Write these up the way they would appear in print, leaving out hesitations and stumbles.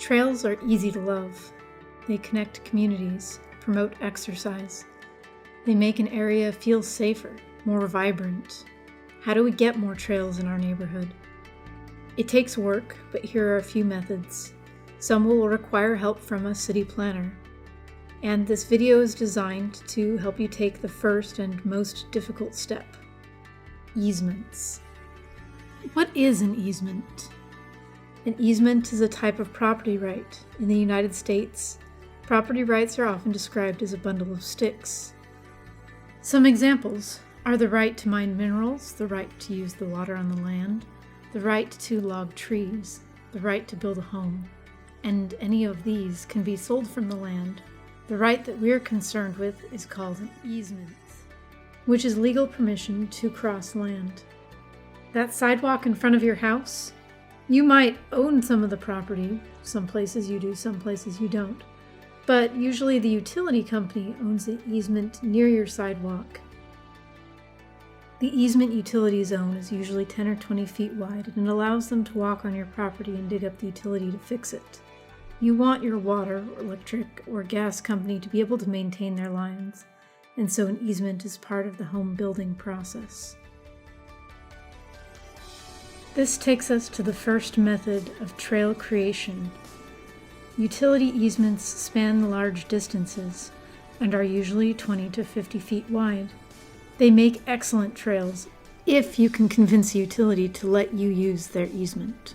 Trails are easy to love. They connect communities, promote exercise. They make an area feel safer, more vibrant. How do we get more trails in our neighborhood? It takes work, but here are a few methods. Some will require help from a city planner. And this video is designed to help you take the first and most difficult step. Easements. What is an easement? An easement is a type of property right. In the United States, property rights are often described as a bundle of sticks. Some examples are the right to mine minerals, the right to use the water on the land, the right to log trees, the right to build a home, and any of these can be sold from the land. The right that we're concerned with is called an easement, which is legal permission to cross land. That sidewalk in front of your house? You might own some of the property. Some places you do, some places you don't. But usually the utility company owns the easement near your sidewalk. The easement utility zone is usually 10 or 20 feet wide, and it allows them to walk on your property and dig up the utility to fix it. You want your water, electric, or gas company to be able to maintain their lines, and so an easement is part of the home building process. This takes us to the first method of trail creation. Utility easements span large distances and are usually 20 to 50 feet wide. They make excellent trails if you can convince a utility to let you use their easement.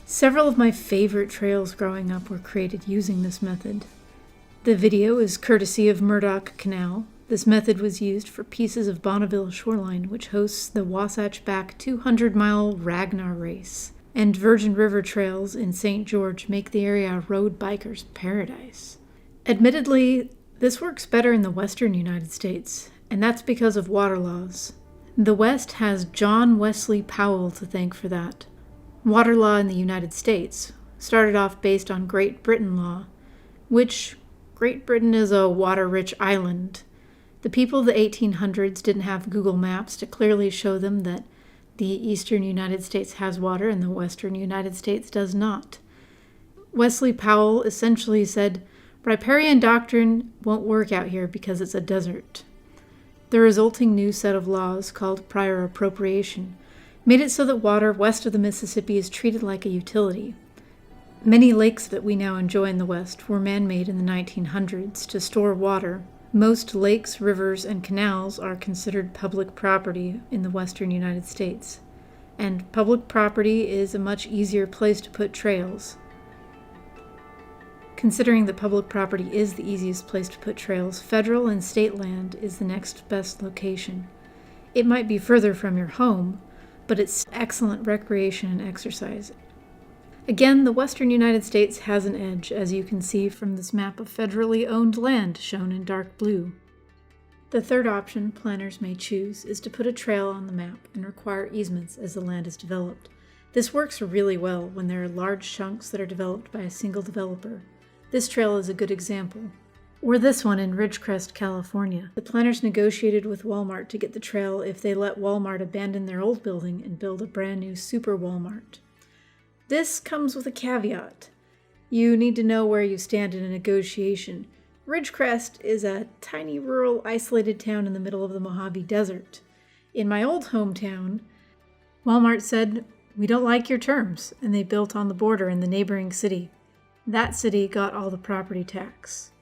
Several of my favorite trails growing up were created using this method. The video is courtesy of Murdoch Canal. This method was used for pieces of Bonneville Shoreline, which hosts the Wasatch Back 200-mile Ragnar Race, and Virgin River trails in St. George make the area a road biker's paradise. Admittedly, this works better in the western United States, and that's because of water laws. The West has John Wesley Powell to thank for that. Water law in the United States started off based on Great Britain law, which Great Britain is a water-rich island. The people of the 1800s didn't have Google Maps to clearly show them that the eastern United States has water and the western United States does not. Wesley Powell essentially said, riparian doctrine won't work out here because it's a desert. The resulting new set of laws, called prior appropriation, made it so that water west of the Mississippi is treated like a utility. Many lakes that we now enjoy in the West were man-made in the 1900s to store water. Most lakes, rivers, and canals are considered public property in the western United States, and public property is a much easier place to put trails. Considering that public property is the easiest place to put trails, federal and state land is the next best location. It might be further from your home, but it's excellent recreation and exercise. Again, the western United States has an edge, as you can see from this map of federally owned land shown in dark blue. The third option planners may choose is to put a trail on the map and require easements as the land is developed. This works really well when there are large chunks that are developed by a single developer. This trail is a good example. Or this one in Ridgecrest, California. The planners negotiated with Walmart to get the trail if they let Walmart abandon their old building and build a brand new super Walmart. This comes with a caveat. You need to know where you stand in a negotiation. Ridgecrest is a tiny rural isolated town in the middle of the Mojave Desert. In my old hometown, Walmart said, "We don't like your terms," and they built on the border in the neighboring city. That city got all the property tax.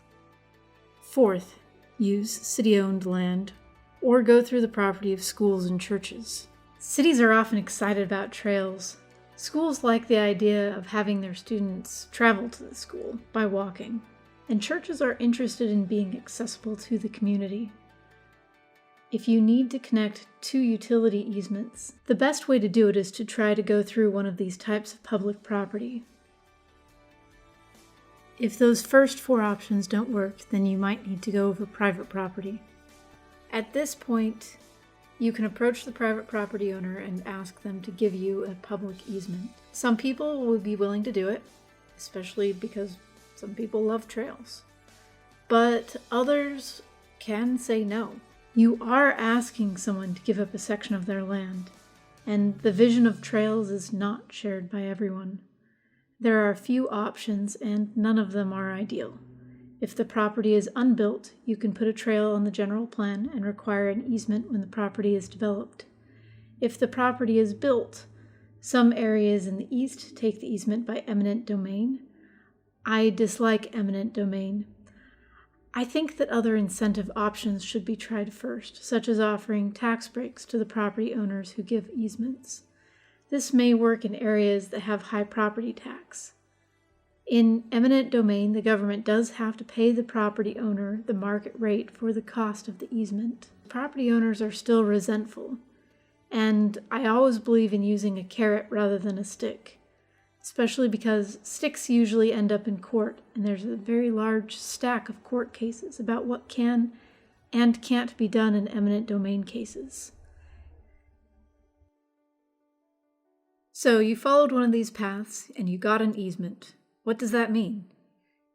Fourth, use city-owned land or go through the property of schools and churches. Cities are often excited about trails. Schools like the idea of having their students travel to the school by walking, and churches are interested in being accessible to the community. If you need to connect two utility easements, the best way to do it is to try to go through one of these types of public property. If those first four options don't work, then you might need to go over private property. At this point, you can approach the private property owner and ask them to give you a public easement. Some people will be willing to do it, especially because some people love trails. But others can say no. You are asking someone to give up a section of their land, and the vision of trails is not shared by everyone. There are a few options, and none of them are ideal. If the property is unbuilt, you can put a trail on the general plan and require an easement when the property is developed. If the property is built, some areas in the east take the easement by eminent domain. I dislike eminent domain. I think that other incentive options should be tried first, such as offering tax breaks to the property owners who give easements. This may work in areas that have high property tax. In eminent domain, the government does have to pay the property owner the market rate for the cost of the easement. Property owners are still resentful, and I always believe in using a carrot rather than a stick, especially because sticks usually end up in court, and there's a very large stack of court cases about what can and can't be done in eminent domain cases. So you followed one of these paths and you got an easement. What does that mean?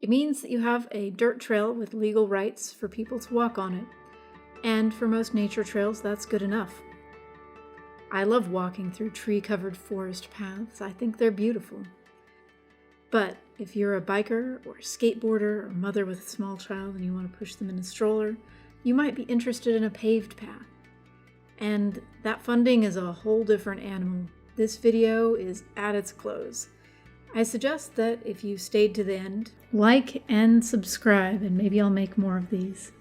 It means that you have a dirt trail with legal rights for people to walk on it, and for most nature trails, that's good enough. I love walking through tree-covered forest paths. I think they're beautiful. But if you're a biker or skateboarder or mother with a small child and you want to push them in a stroller, you might be interested in a paved path. And that funding is a whole different animal. This video is at its close. I suggest that if you stayed to the end, like and subscribe, and maybe I'll make more of these.